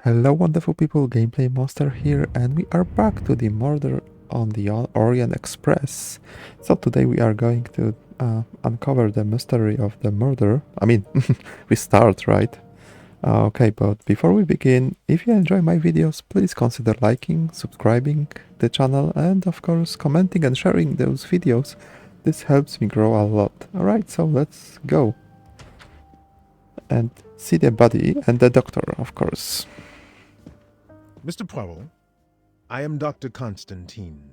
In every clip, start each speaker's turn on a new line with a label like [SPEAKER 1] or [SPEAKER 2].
[SPEAKER 1] Hello wonderful people, Gameplay Monster here, and we are back to the murder on the Orient Express. So today we are going to uncover the mystery of the murder. I mean, we start, right? Okay, but before we begin, if you enjoy my videos, please consider liking, subscribing the channel, and of course commenting and sharing those videos. This helps me grow a lot. Alright, so let's go. And see the body and the doctor, of course.
[SPEAKER 2] Mr. Poirot, I am Dr. Constantine.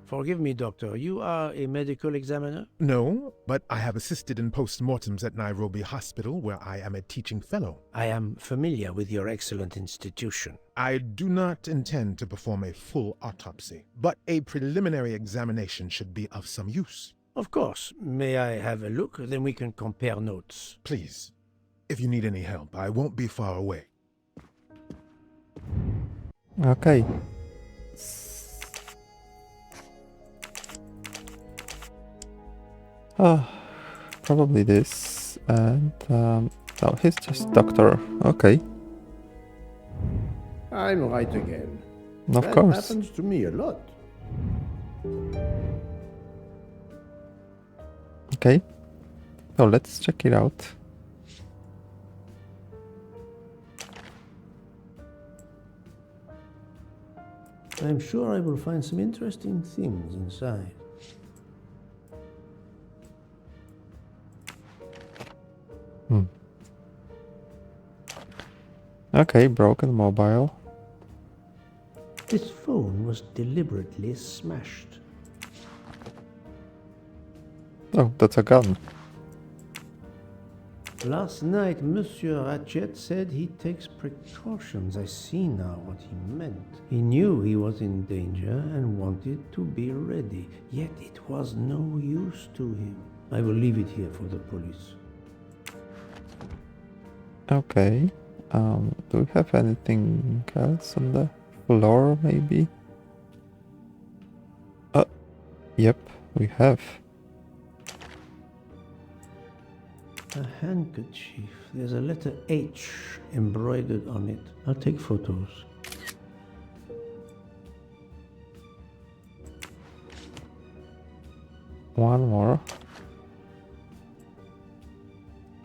[SPEAKER 3] Forgive me, Doctor. You are a medical examiner?
[SPEAKER 2] No, but I have assisted in post-mortems at Nairobi Hospital, where I am a teaching fellow.
[SPEAKER 3] I am familiar with your excellent institution.
[SPEAKER 2] I do not intend to perform a full autopsy, but a preliminary examination should be of some use.
[SPEAKER 3] Of course. May I have a look? Then we can compare notes.
[SPEAKER 2] Please, if you need any help, I won't be far away.
[SPEAKER 1] Okay. Probably this, and no, he's just doctor. Okay,
[SPEAKER 4] I'm right again.
[SPEAKER 1] of
[SPEAKER 4] That
[SPEAKER 1] course.
[SPEAKER 4] happens to me a lot.
[SPEAKER 1] Okay, so let's check it out.
[SPEAKER 3] I'm sure I will find some interesting things inside.
[SPEAKER 1] Okay, broken mobile.
[SPEAKER 3] This phone was deliberately smashed.
[SPEAKER 1] Oh, that's a gun.
[SPEAKER 3] Last night, Monsieur Ratchett said he takes precautions. I see now what he meant. He knew he was in danger and wanted to be ready, yet it was no use to him. I will leave it here for the police.
[SPEAKER 1] Okay, do we have anything else on the floor, maybe? Yep, we have.
[SPEAKER 3] A handkerchief. There's a letter H embroidered on it. I'll take photos.
[SPEAKER 1] One more.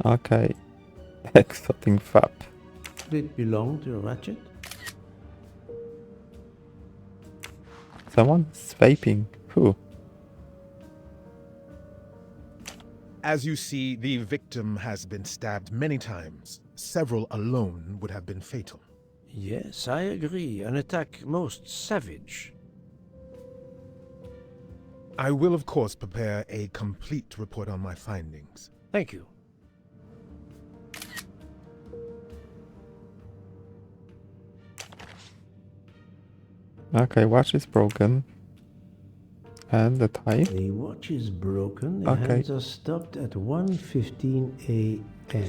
[SPEAKER 1] Okay, exotic fab.
[SPEAKER 3] Did it belong to Ratchett?
[SPEAKER 1] Someone's vaping. Who?
[SPEAKER 2] As you see, the victim has been stabbed many times. Several alone would have been fatal.
[SPEAKER 3] Yes, I agree. An attack most savage.
[SPEAKER 2] I will, of course, prepare a complete report on my findings.
[SPEAKER 3] Thank you.
[SPEAKER 1] Okay, watch is broken. And the time?
[SPEAKER 3] The watch is broken. The
[SPEAKER 1] Okay.
[SPEAKER 3] hands are stopped at 1:15 a.m.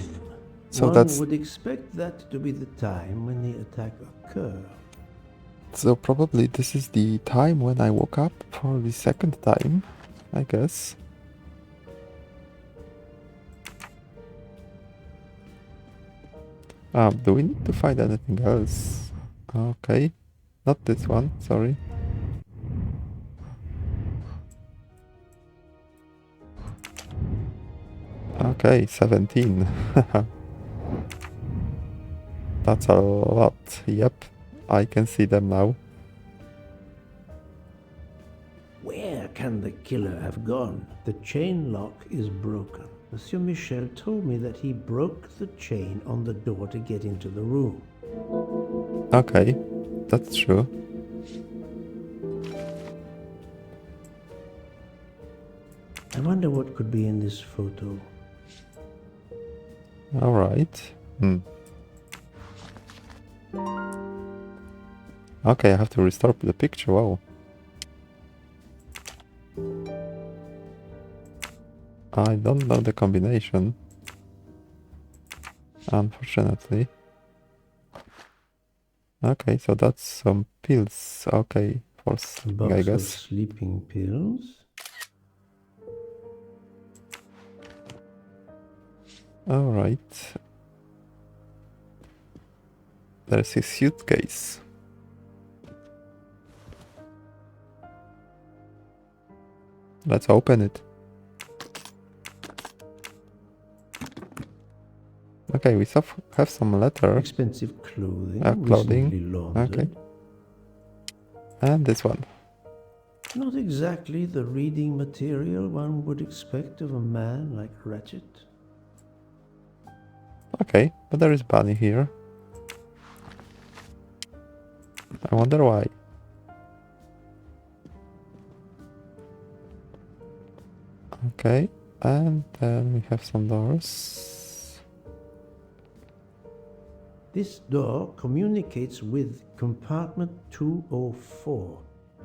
[SPEAKER 1] So
[SPEAKER 3] One
[SPEAKER 1] that's-
[SPEAKER 3] would expect that to be the time when the attack occurred.
[SPEAKER 1] So probably this is the time when I woke up for the second time, I guess. Do we need to find anything else? Okay, not this one, sorry. Okay, 17. That's a lot. Yep, I can see them now.
[SPEAKER 3] Where can the killer have gone? The chain lock is broken. Monsieur Michel told me that he broke the chain on the door to get into the room.
[SPEAKER 1] Okay, that's true.
[SPEAKER 3] I wonder what could be in this photo.
[SPEAKER 1] Alright. Okay, I have to restore the picture. Wow. I don't know the combination, unfortunately. Okay, so that's some pills. Okay, for
[SPEAKER 3] A
[SPEAKER 1] sleeping, I
[SPEAKER 3] box of
[SPEAKER 1] guess.
[SPEAKER 3] sleeping pills.
[SPEAKER 1] Alright. There's his suitcase. Let's open it. Okay, we have some letter.
[SPEAKER 3] Expensive clothing,
[SPEAKER 1] Clothing.
[SPEAKER 3] recently laundered.
[SPEAKER 1] Okay. And this one.
[SPEAKER 3] Not exactly the reading material one would expect of a man like Ratchett.
[SPEAKER 1] Okay, but there is bunny here. I wonder why. Okay, and then we have some doors.
[SPEAKER 3] This door communicates with compartment 204.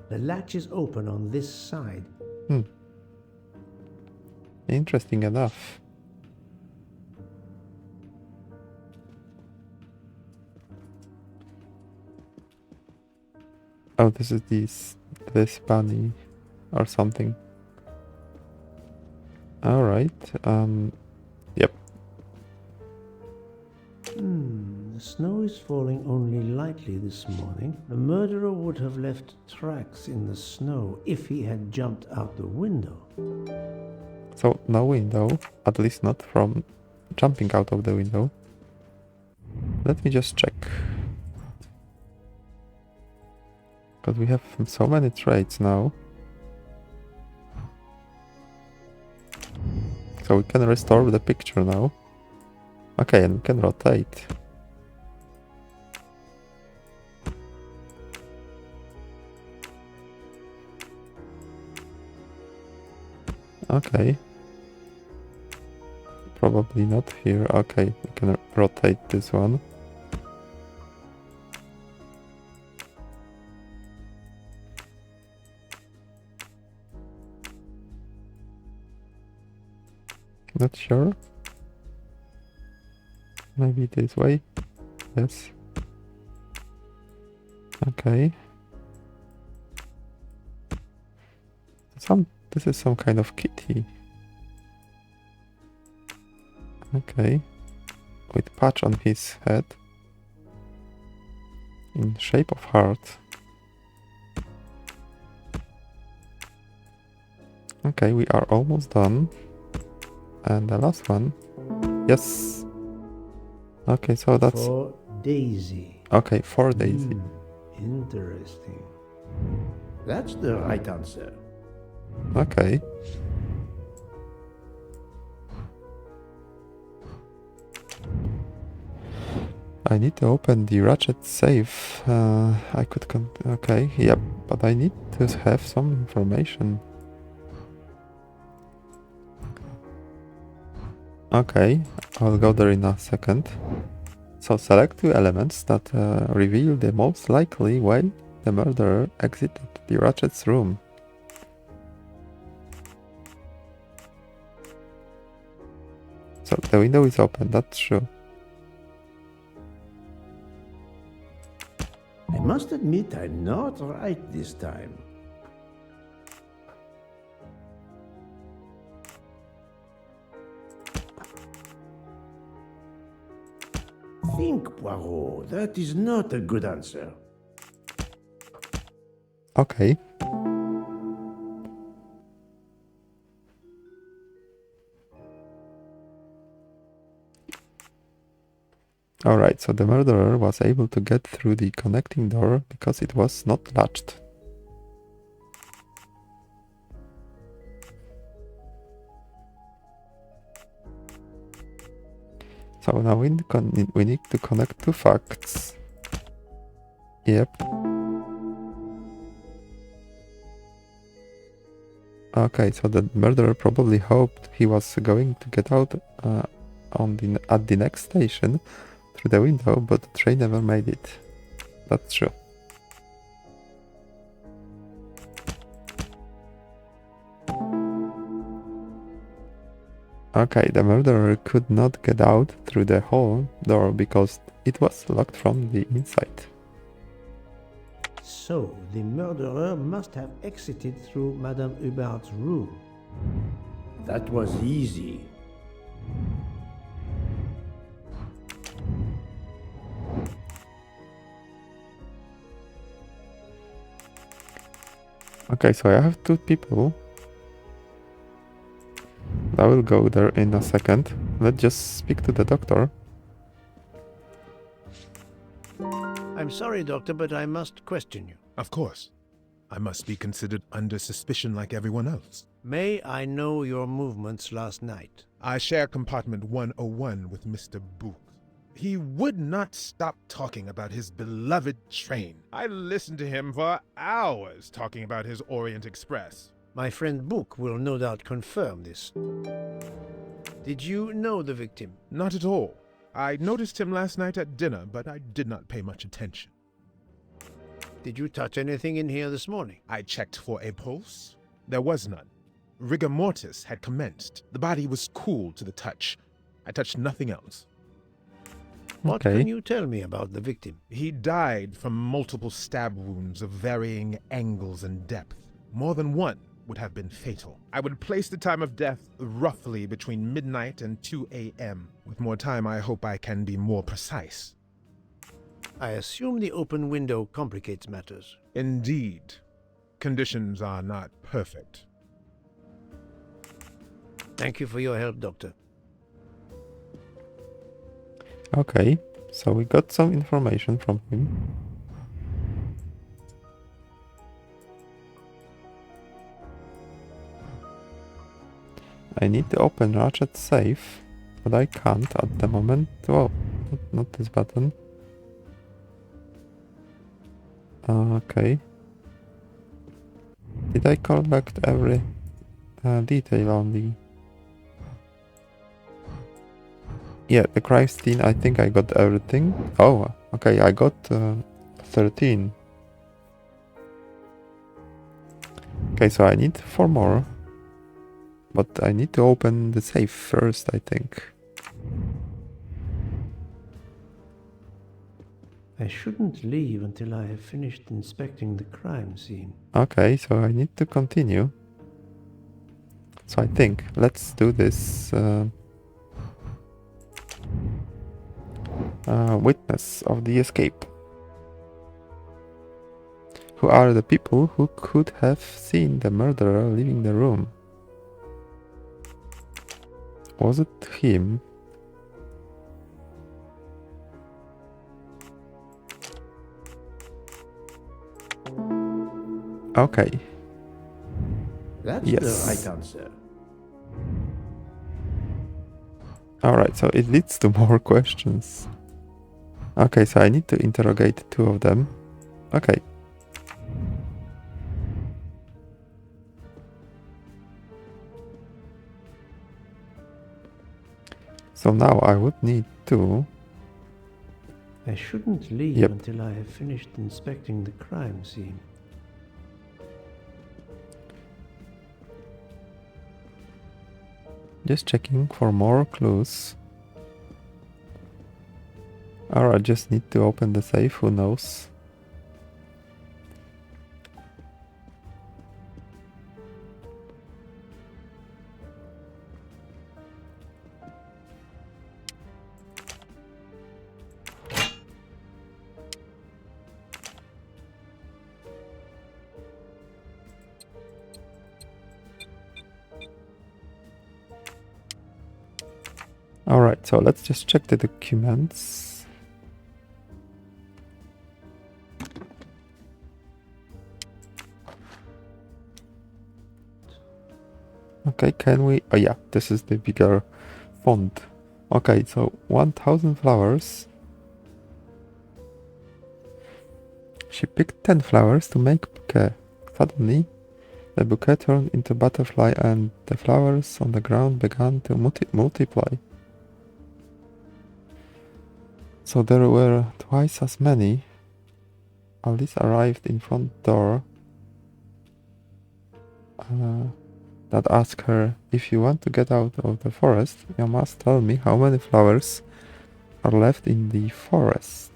[SPEAKER 3] The latch is open on this side.
[SPEAKER 1] Interesting enough. Oh, this is this bunny or something. All right. Yep.
[SPEAKER 3] The snow is falling only lightly this morning. The murderer would have left tracks in the snow if he had jumped out the window.
[SPEAKER 1] So no window, at least not from jumping out of the window. Let me just check. Because we have so many traits now. So we can restore the picture now. Okay, and we can rotate. Okay. Probably not here. Okay, we can rotate this one. Not sure. Maybe this way. Yes. Okay. This is some kind of kitty. Okay. With patch on his head. In shape of heart. Okay, we are almost done. And the last one. Yes. Okay, so that's...
[SPEAKER 3] For Daisy.
[SPEAKER 1] Okay, for Daisy.
[SPEAKER 3] Interesting.
[SPEAKER 4] That's the right answer.
[SPEAKER 1] Okay. I need to open the Ratchett safe. I could okay, yep, but I need to have some information. Okay, I'll go there in a second. So select two elements that reveal the most likely way the murderer exited the Ratchett's room. So the window is open, that's true.
[SPEAKER 4] I must admit I'm not right this time. Think, Poirot. That is not a good answer.
[SPEAKER 1] Okay. Alright, so the murderer was able to get through the connecting door because it was not latched. So now we need to connect two facts. Yep. Okay, so the murderer probably hoped he was going to get out at the next station through the window, but the train never made it. That's true. Okay, the murderer could not get out through the hall door because it was locked from the inside.
[SPEAKER 3] So, the murderer must have exited through Madame Hubert's room.
[SPEAKER 4] That was easy.
[SPEAKER 1] Okay, so I have two people. I will go there in a second. Let's just speak to the doctor.
[SPEAKER 3] I'm sorry, Doctor, but I must question you.
[SPEAKER 2] Of course. I must be considered under suspicion like everyone else.
[SPEAKER 3] May I know your movements last night?
[SPEAKER 2] I share compartment 101 with Mr. Book. He would not stop talking about his beloved train. I listened to him for hours talking about his Orient Express.
[SPEAKER 3] My friend Book will no doubt confirm this. Did you know the victim?
[SPEAKER 2] Not at all. I noticed him last night at dinner, but I did not pay much attention.
[SPEAKER 3] Did you touch anything in here this morning?
[SPEAKER 2] I checked for a pulse. There was none. Rigor mortis had commenced. The body was cool to the touch. I touched nothing else.
[SPEAKER 3] What
[SPEAKER 1] Okay.
[SPEAKER 3] can you tell me about the victim?
[SPEAKER 2] He died from multiple stab wounds of varying angles and depth. More than one would have been fatal. I would place the time of death roughly between midnight and 2 a.m. With more time, I hope I can be more precise.
[SPEAKER 3] I assume the open window complicates matters.
[SPEAKER 2] Indeed. Conditions are not perfect.
[SPEAKER 3] Thank you for your help, Doctor.
[SPEAKER 1] Okay, so we got some information from him. I need to open Ratchett's safe, but I can't at the moment. Whoa, not this button. Okay. Did I collect every detail on the... Yeah, the crime scene, I think I got everything. Oh, okay, I got 13. Okay, so I need 4 more. But I need to open the safe first, I think.
[SPEAKER 3] I shouldn't leave until I have finished inspecting the crime scene.
[SPEAKER 1] Okay, so I need to continue. So I think, let's do this. Witness of the escape. Who are the people who could have seen the murderer leaving the room? Was it him? Okay.
[SPEAKER 4] That's
[SPEAKER 1] Yes.
[SPEAKER 4] the right answer.
[SPEAKER 1] Alright, so it leads to more questions. Okay, so I need to interrogate 2 of them. Okay. So now I would need to...
[SPEAKER 3] I shouldn't leave
[SPEAKER 1] Yep.
[SPEAKER 3] until I have finished inspecting the crime scene.
[SPEAKER 1] Just checking for more clues. Or I just need to open the safe, who knows. Alright, so let's just check the documents. Okay, can we... Oh yeah, this is the bigger font. Okay, so 1000 flowers. She picked 10 flowers to make bouquet. Suddenly, the bouquet turned into butterfly and the flowers on the ground began to multiply. So there were twice as many. Alice arrived in front door that asked her, if you want to get out of the forest, you must tell me how many flowers are left in the forest.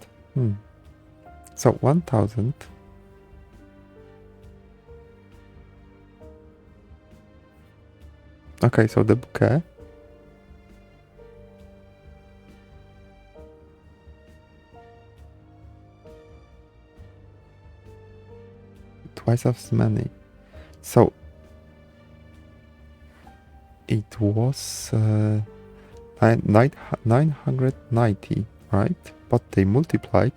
[SPEAKER 1] So 1000. Okay, so the bouquet. Twice as many. So it was 990, right? But they multiplied.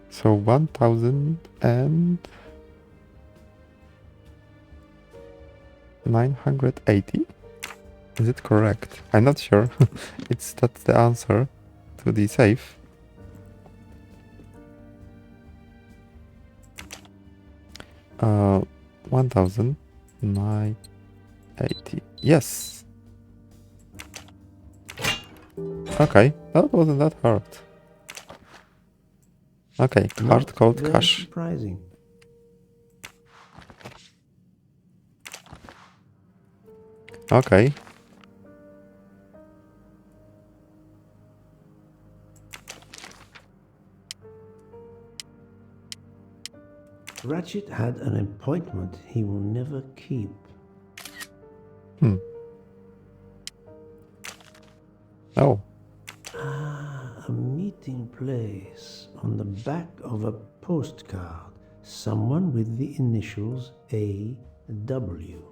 [SPEAKER 1] So 1980. Is it correct? I'm not sure. That's the answer to the safe. Uh, 1980. Yes. Okay, that wasn't that hard. Okay, card
[SPEAKER 3] Not
[SPEAKER 1] called
[SPEAKER 3] very
[SPEAKER 1] cash.
[SPEAKER 3] surprising.
[SPEAKER 1] Okay.
[SPEAKER 3] Ratchett had an appointment he will never keep.
[SPEAKER 1] Oh,
[SPEAKER 3] A meeting place on the back of a postcard. Someone with the initials A.W.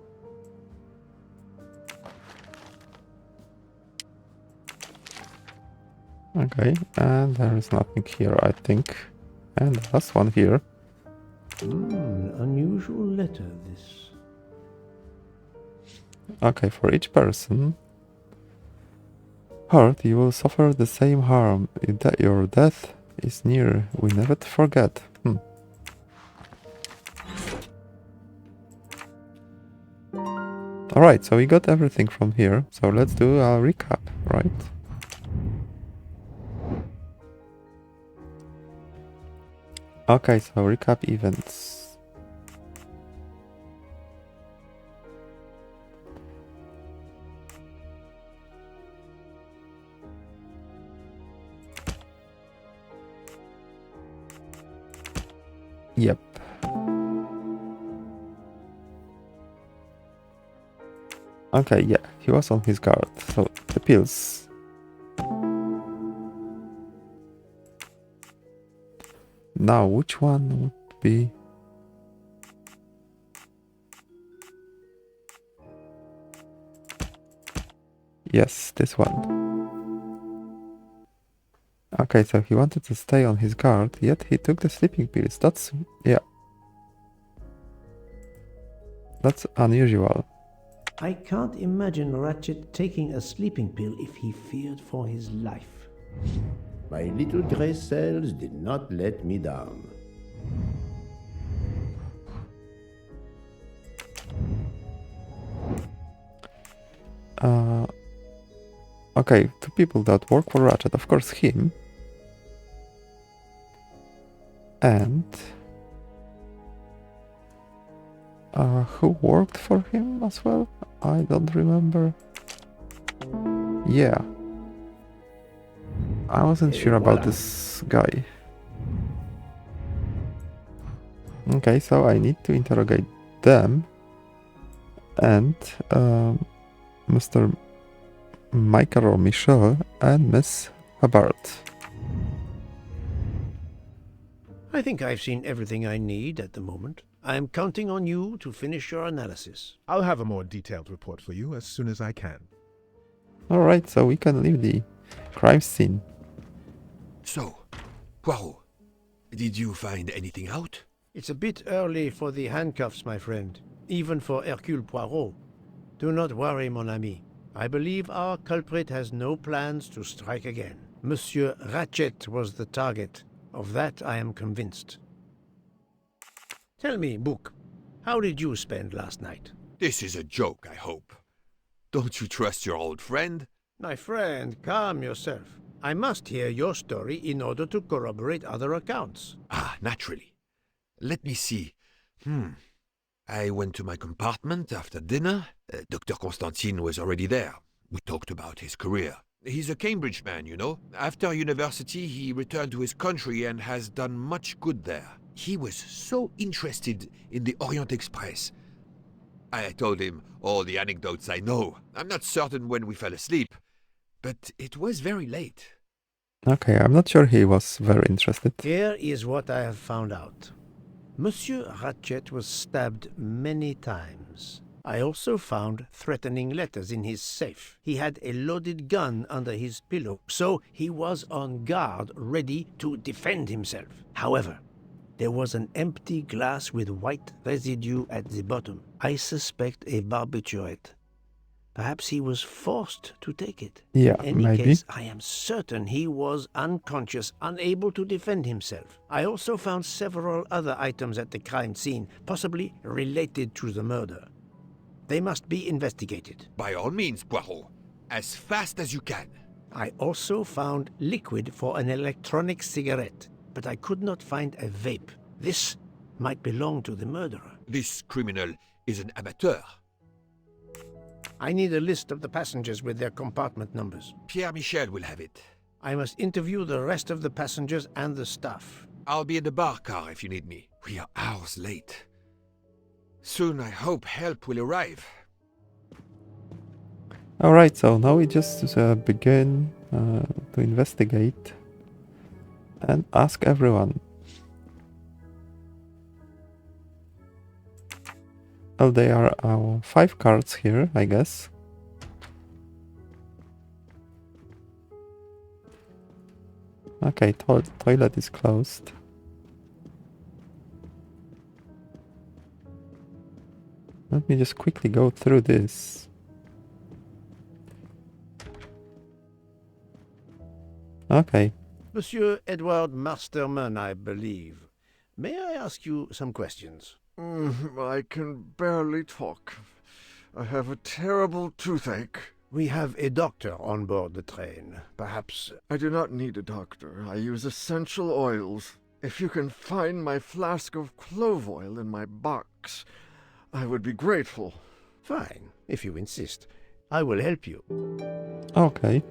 [SPEAKER 1] okay. And there is nothing here, I think. And the last one here.
[SPEAKER 3] Unusual letter, this.
[SPEAKER 1] Okay, for each person hurt, you will suffer the same harm. Your death is near. We never forget. Alright, so we got everything from here. So let's do a recap, right? Okay, so recap events. Yep. Okay, yeah, he was on his guard. So the pills. Now, which one would be? Yes, this one. Okay, so he wanted to stay on his guard, yet he took the sleeping pills. Yeah. That's unusual.
[SPEAKER 3] I can't imagine Ratchett taking a sleeping pill if he feared for his life.
[SPEAKER 4] My little gray cells did not let me down.
[SPEAKER 1] Okay, two people that work for Ratchett. Of course, him. And... who worked for him as well? I don't remember. Yeah. I wasn't sure about this guy. Okay, so I need to interrogate them and Mr. Michael or Michel and Miss Hubbard.
[SPEAKER 3] I think I've seen everything I need at the moment. I am counting on you to finish your analysis.
[SPEAKER 2] I'll have a more detailed report for you as soon as I can.
[SPEAKER 1] Alright, so we can leave the crime scene.
[SPEAKER 5] So, Poirot, did you find anything out?
[SPEAKER 3] It's a bit early for the handcuffs, my friend. Even for Hercule Poirot. Do not worry, mon ami. I believe our culprit has no plans to strike again. Monsieur Ratchett was the target. Of that I am convinced. Tell me, Book, how did you spend last night?
[SPEAKER 5] This is a joke, I hope. Don't you trust your old friend?
[SPEAKER 3] My friend, calm yourself. I must hear your story in order to corroborate other accounts.
[SPEAKER 5] Ah, naturally. Let me see. I went to my compartment after dinner. Dr. Constantine was already there. We talked about his career. He's a Cambridge man, you know. After university, he returned to his country and has done much good there. He was so interested in the Orient Express. I told him all the anecdotes I know. I'm not certain when we fell asleep, but it was very late.
[SPEAKER 1] Okay, I'm not sure he was very interested.
[SPEAKER 3] Here is what I have found out. Monsieur Ratchett was stabbed many times. I also found threatening letters in his safe. He had a loaded gun under his pillow, so he was on guard, ready to defend himself. However, there was an empty glass with white residue at the bottom. I suspect a barbiturate. Perhaps he was forced to take it.
[SPEAKER 1] Yeah,
[SPEAKER 3] In any
[SPEAKER 1] maybe.
[SPEAKER 3] case, I am certain he was unconscious, unable to defend himself. I also found several other items at the crime scene, possibly related to the murder. They must be investigated.
[SPEAKER 5] By all means, Poirot. As fast as you can.
[SPEAKER 3] I also found liquid for an electronic cigarette, but I could not find a vape. This might belong to the murderer.
[SPEAKER 5] This criminal is an amateur.
[SPEAKER 3] I need a list of the passengers with their compartment numbers.
[SPEAKER 5] Pierre Michel will have it.
[SPEAKER 3] I must interview the rest of the passengers and the staff.
[SPEAKER 5] I'll be in the bar car if you need me. We are hours late. Soon I hope help will arrive.
[SPEAKER 1] Alright, so now we just begin to investigate and ask everyone. Oh, there are 5 cards here, I guess. Okay, toilet is closed. Let me just quickly go through this. Okay.
[SPEAKER 3] Monsieur Edward Masterman, I believe. May I ask you some questions?
[SPEAKER 6] I can barely talk. I have a terrible toothache.
[SPEAKER 3] We have a doctor on board the train. Perhaps...
[SPEAKER 6] I do not need a doctor. I use essential oils. If you can find my flask of clove oil in my box, I would be grateful.
[SPEAKER 3] Fine, if you insist. I will help you.
[SPEAKER 1] Okay.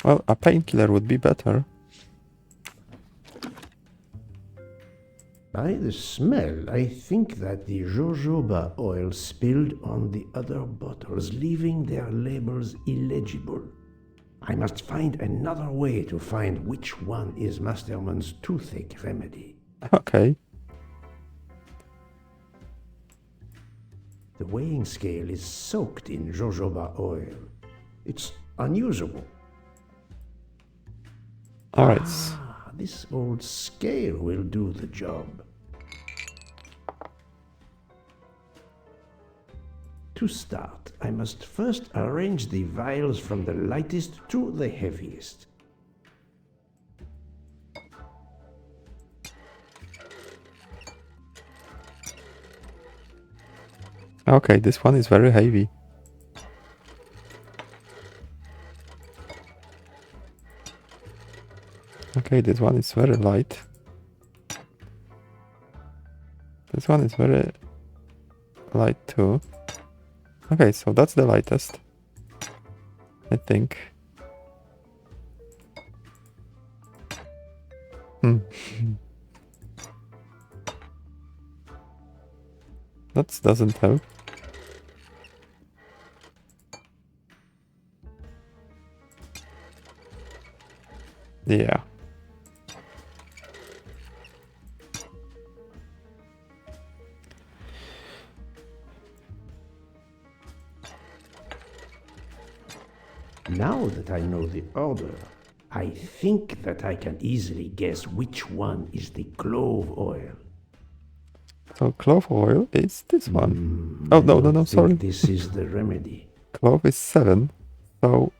[SPEAKER 1] Well, a painkiller would be better.
[SPEAKER 3] By the smell, I think that the jojoba oil spilled on the other bottles, leaving their labels illegible. I must find another way to find which one is Masterman's toothache remedy.
[SPEAKER 1] Okay.
[SPEAKER 3] The weighing scale is soaked in jojoba oil. It's unusable.
[SPEAKER 1] Alright.
[SPEAKER 3] Ah, this old scale will do the job. To start, I must first arrange the vials from the lightest to the heaviest.
[SPEAKER 1] Okay, this one is very heavy. Okay, this one is very light. This one is very light too. Okay, so that's the lightest, I think. That doesn't help. Yeah.
[SPEAKER 3] Now that I know the order, I think that I can easily guess which one is the clove oil.
[SPEAKER 1] So clove oil is this one. Oh, no, sorry.
[SPEAKER 3] This is the remedy.
[SPEAKER 1] Clove is 7. So,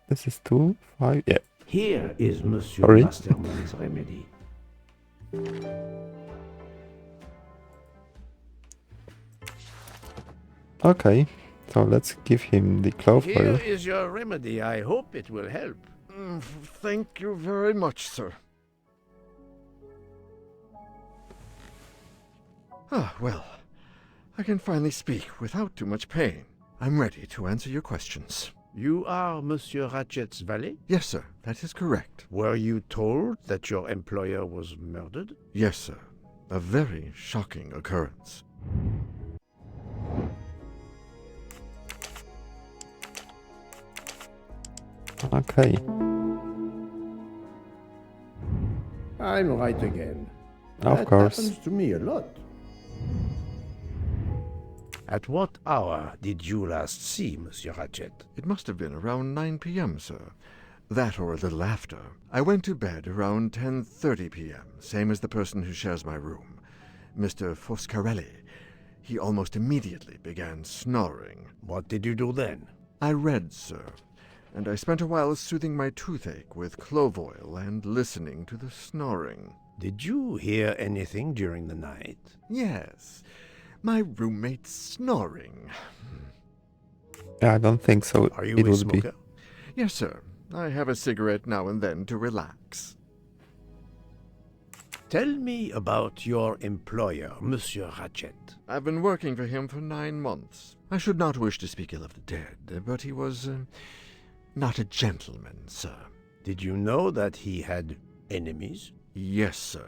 [SPEAKER 1] this is 2, 5, yeah.
[SPEAKER 3] Here is Monsieur
[SPEAKER 1] Sorry.
[SPEAKER 3] Masterman's remedy.
[SPEAKER 1] Okay, so let's give him the clove oil.
[SPEAKER 3] Here is your remedy. I hope it will help.
[SPEAKER 6] Thank you very much, sir. Ah, well, I can finally speak without too much pain. I'm ready to answer your questions.
[SPEAKER 3] You are Monsieur Ratchett's valet?
[SPEAKER 6] Yes, sir, that is correct.
[SPEAKER 3] Were you told that your employer was murdered?
[SPEAKER 6] Yes, sir. A very shocking occurrence.
[SPEAKER 1] Okay.
[SPEAKER 4] I'm right again.
[SPEAKER 1] Of
[SPEAKER 4] That
[SPEAKER 1] course.
[SPEAKER 4] happens to me a lot.
[SPEAKER 3] At what hour did you last see Monsieur Ratchett?
[SPEAKER 6] It must have been around 9 p.m., sir. That or a little after. I went to bed around 10:30 p.m., same as the person who shares my room, Mr. Foscarelli. He almost immediately began snoring.
[SPEAKER 3] What did you do then?
[SPEAKER 6] I read, sir, and I spent a while soothing my toothache with clove oil and listening to the snoring.
[SPEAKER 3] Did you hear anything during the night?
[SPEAKER 6] Yes, my roommate snoring.
[SPEAKER 1] Yeah, I don't think so.
[SPEAKER 3] Are you
[SPEAKER 1] it
[SPEAKER 3] a
[SPEAKER 1] would
[SPEAKER 3] smoker?
[SPEAKER 6] Yes, sir. I have a cigarette now and then to relax.
[SPEAKER 3] Tell me about your employer, Monsieur Ratchett.
[SPEAKER 6] I've been working for him for 9 months. I should not wish to speak ill of the dead, but he was not a gentleman, sir.
[SPEAKER 3] Did you know that he had enemies?
[SPEAKER 6] Yes, sir.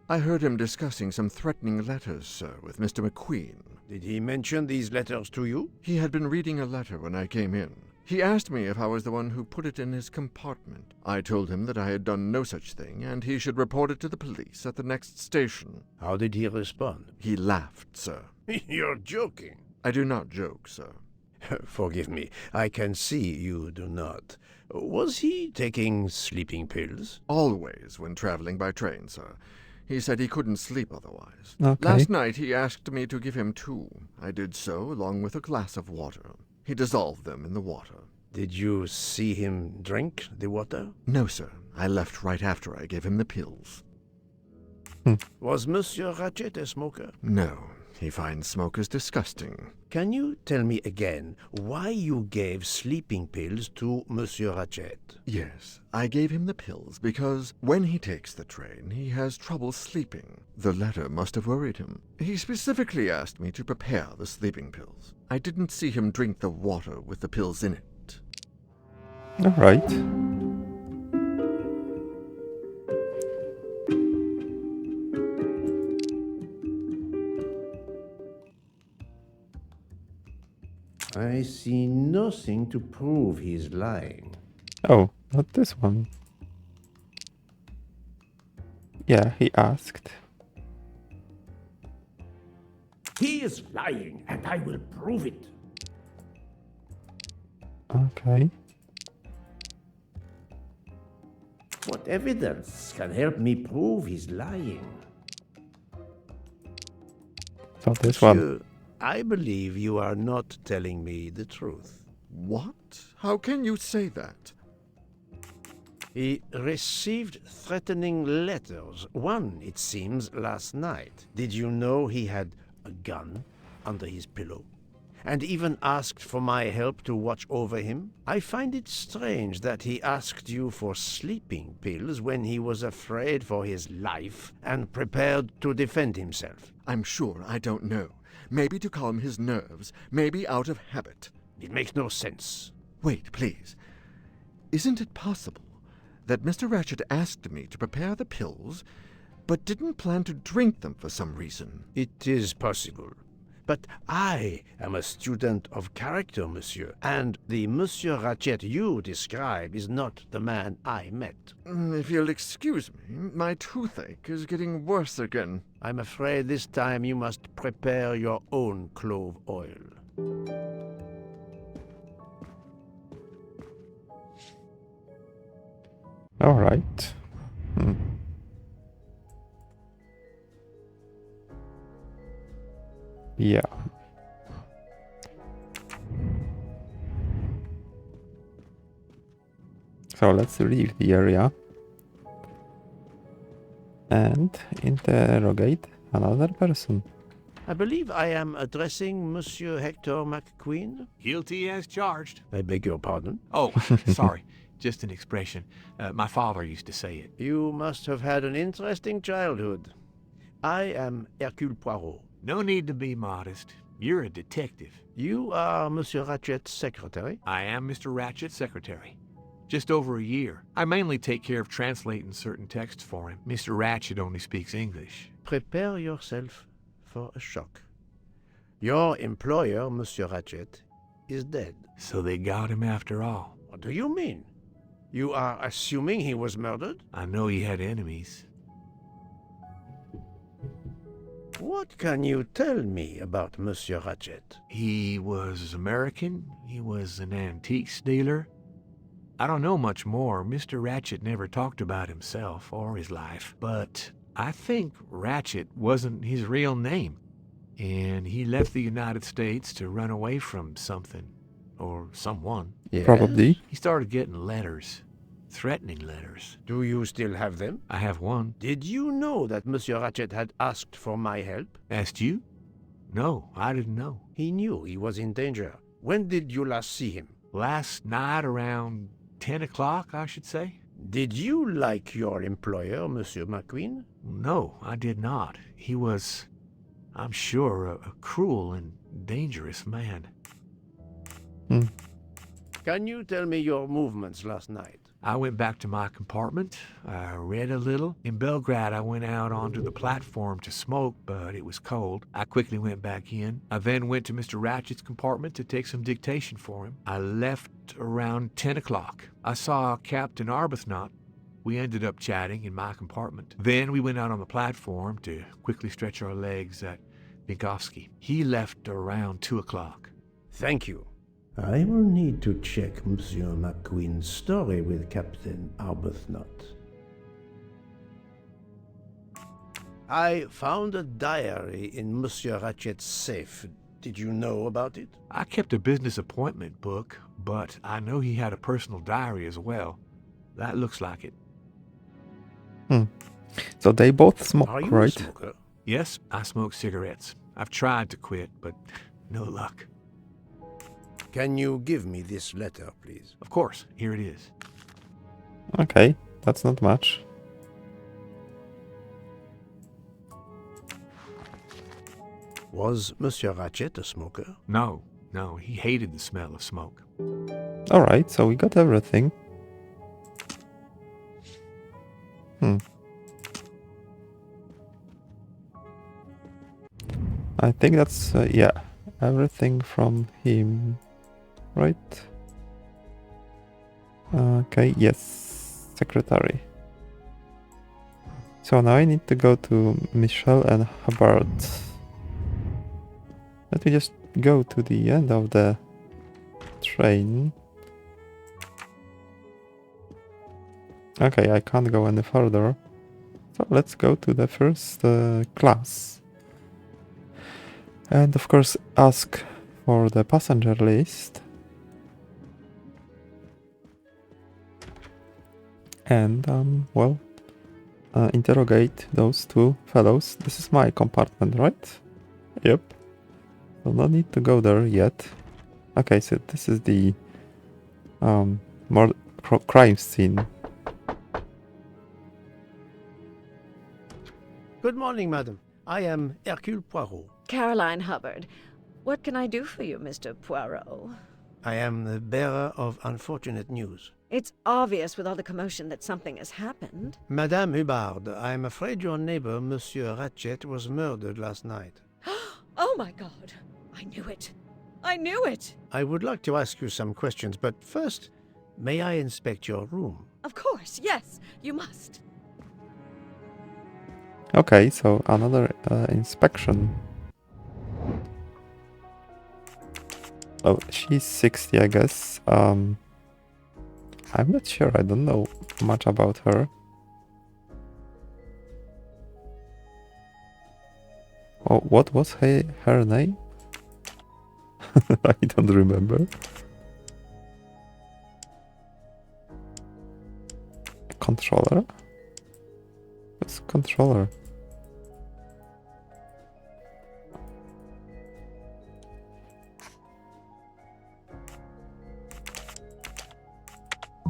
[SPEAKER 6] I heard him discussing some threatening letters, sir, with Mr. McQueen.
[SPEAKER 3] Did he mention these letters to you?
[SPEAKER 6] He had been reading a letter when I came in. He asked me if I was the one who put it in his compartment. I told him that I had done no such thing, and he should report it to the police at the next station.
[SPEAKER 3] How did he respond?
[SPEAKER 6] He laughed, sir.
[SPEAKER 3] You're joking.
[SPEAKER 6] I do not joke, sir.
[SPEAKER 3] Forgive me, I can see you do not. Was he taking sleeping pills?
[SPEAKER 6] Always when traveling by train, sir. He said he couldn't sleep otherwise.
[SPEAKER 1] Okay.
[SPEAKER 6] Last night he asked me to give him 2. I did so, along with a glass of water. He dissolved them in the water.
[SPEAKER 3] Did you see him drink the water?
[SPEAKER 6] No, sir. I left right after I gave him the pills.
[SPEAKER 3] Was Monsieur Ratchett a smoker?
[SPEAKER 6] No, he finds smokers disgusting.
[SPEAKER 3] Can you tell me again why you gave sleeping pills to Monsieur Ratchett?
[SPEAKER 6] Yes, I gave him the pills because when he takes the train, he has trouble sleeping. The letter must have worried him. He specifically asked me to prepare the sleeping pills. I didn't see him drink the water with the pills in it.
[SPEAKER 1] All right.
[SPEAKER 3] I see nothing to prove he's lying.
[SPEAKER 1] Oh, not this one. Yeah, he asked.
[SPEAKER 4] He is lying, and I will prove it.
[SPEAKER 1] Okay.
[SPEAKER 4] What evidence can help me prove he's lying?
[SPEAKER 1] So this one.
[SPEAKER 3] Monsieur, I believe you are not telling me the truth.
[SPEAKER 6] What? How can you say that?
[SPEAKER 3] He received threatening letters. One, it seems, last night. Did you know he had a gun under his pillow? And even asked for my help to watch over him? I find it strange that he asked you for sleeping pills when he was afraid for his life and prepared to defend himself.
[SPEAKER 6] I'm sure I don't know. Maybe to calm his nerves, maybe out of habit.
[SPEAKER 3] It makes no sense.
[SPEAKER 6] Wait, please. Isn't it possible that Mr. Ratchett asked me to prepare the pills, but didn't plan to drink them for some reason?
[SPEAKER 3] It is possible. But I am a student of character, monsieur, and the Monsieur Ratchett you describe is not the man I met.
[SPEAKER 6] If you'll excuse me, my toothache is getting worse again.
[SPEAKER 3] I'm afraid this time you must prepare your own clove oil.
[SPEAKER 1] All right. Yeah. So let's leave the area and interrogate another person.
[SPEAKER 3] I believe I am addressing Monsieur Hector McQueen.
[SPEAKER 7] Guilty as charged.
[SPEAKER 3] I beg your pardon.
[SPEAKER 7] Oh, sorry. Just an expression. My father used to say it.
[SPEAKER 3] You must have had an interesting childhood. I am Hercule Poirot.
[SPEAKER 7] No need to be modest. You're a detective.
[SPEAKER 3] You are Monsieur Ratchett's secretary?
[SPEAKER 7] I am Mr. Ratchett's secretary. Just over a year. I mainly take care of translating certain texts for him. Mr. Ratchett only speaks English.
[SPEAKER 3] Prepare yourself for a shock. Your employer, Monsieur Ratchett, is dead.
[SPEAKER 7] So they got him after all.
[SPEAKER 3] What do you mean? You are assuming he was murdered?
[SPEAKER 7] I know he had enemies.
[SPEAKER 4] What can you tell me about Monsieur Ratchett?
[SPEAKER 7] He was American. He was an antiques dealer. I don't know much more. Mr. Ratchett never talked about himself or his life, but I think Ratchett wasn't his real name, and he left the United States to run away from something or someone.
[SPEAKER 3] Yes?
[SPEAKER 1] Probably.
[SPEAKER 7] He started getting letters, threatening letters.
[SPEAKER 4] Do you still have them?
[SPEAKER 7] I have one.
[SPEAKER 4] Did you know that Monsieur Ratchett had asked for my help?
[SPEAKER 7] Asked you? No, I didn't know.
[SPEAKER 4] He knew he was in danger. When did you last see him?
[SPEAKER 7] Last night around 10 o'clock, I should say.
[SPEAKER 4] Did you like your employer, Monsieur McQueen?
[SPEAKER 7] No, I did not. He was, I'm sure, a cruel and dangerous man.
[SPEAKER 4] Can you tell me your movements last night?
[SPEAKER 7] I went back to my compartment. I read a little. In Belgrade, I went out onto the platform to smoke, but it was cold. I quickly went back in. I then went to Mr. Ratchett's compartment to take some dictation for him. I left around 10 o'clock. I saw Captain Arbuthnot. We ended up chatting in my compartment. Then we went out on the platform to quickly stretch our legs at Vinkovsky. He left around 2 o'clock.
[SPEAKER 4] Thank you.
[SPEAKER 3] I will need to check Monsieur McQueen's story with Captain Arbuthnot.
[SPEAKER 4] I found a diary in Monsieur Ratchett's safe. Did you know about it?
[SPEAKER 7] I kept a business appointment book, but I know he had a personal diary as well. That looks like it.
[SPEAKER 1] So they both smoke,
[SPEAKER 4] Are you a
[SPEAKER 1] right?
[SPEAKER 4] smoker?
[SPEAKER 7] Yes, I smoke cigarettes. I've tried to quit, but no luck.
[SPEAKER 4] Can you give me this letter, please?
[SPEAKER 7] Of course, here it is.
[SPEAKER 1] Okay, that's not much.
[SPEAKER 4] Was Monsieur Ratchett a smoker?
[SPEAKER 7] No, he hated the smell of smoke.
[SPEAKER 1] Alright, so we got everything. I think that's, yeah, everything from him, right? Okay, yes, secretary. So now I need to go to Michel and Hubbard. Let me just go to the end of the train. Okay, I can't go any further. So let's go to the first class. And of course ask for the passenger list. And, interrogate those two fellows. This is my compartment, right? Yep. So no need to go there yet. Okay, so this is the more crime scene.
[SPEAKER 4] Good morning, madam. I am Hercule Poirot.
[SPEAKER 8] Caroline Hubbard. What can I do for you, Mr. Poirot?
[SPEAKER 4] I am the bearer of unfortunate news.
[SPEAKER 8] It's obvious with all the commotion that something has happened.
[SPEAKER 4] Madame Hubbard, I am afraid your neighbor, Monsieur Ratchett, was murdered last night.
[SPEAKER 8] Oh my God! I knew it! I knew it!
[SPEAKER 4] I would like to ask you some questions, but first, may I inspect your room?
[SPEAKER 8] Of course, yes, you must.
[SPEAKER 1] Okay, so another inspection. Oh, she's 60, I guess. I'm not sure, I don't know much about her. Oh, what was her name? I don't remember. Controller? What's controller?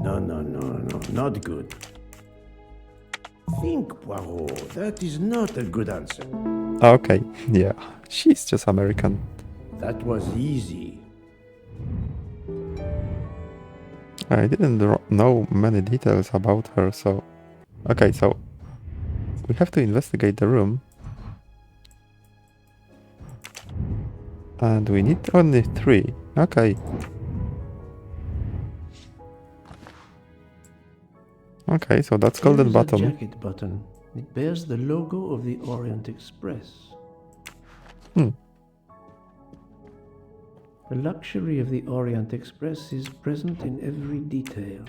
[SPEAKER 3] No, not good.
[SPEAKER 4] Think, Poirot. That is not a good answer.
[SPEAKER 1] Okay, yeah, she's just American.
[SPEAKER 3] That was easy.
[SPEAKER 1] I didn't know many details about her, so... Okay, so... We have to investigate the room. And we need only 3. Okay. Okay, so that's golden
[SPEAKER 3] Here's a
[SPEAKER 1] button.
[SPEAKER 3] jacket button. It bears the logo of the Orient Express.
[SPEAKER 1] Hmm.
[SPEAKER 3] The luxury of the Orient Express is present in every detail.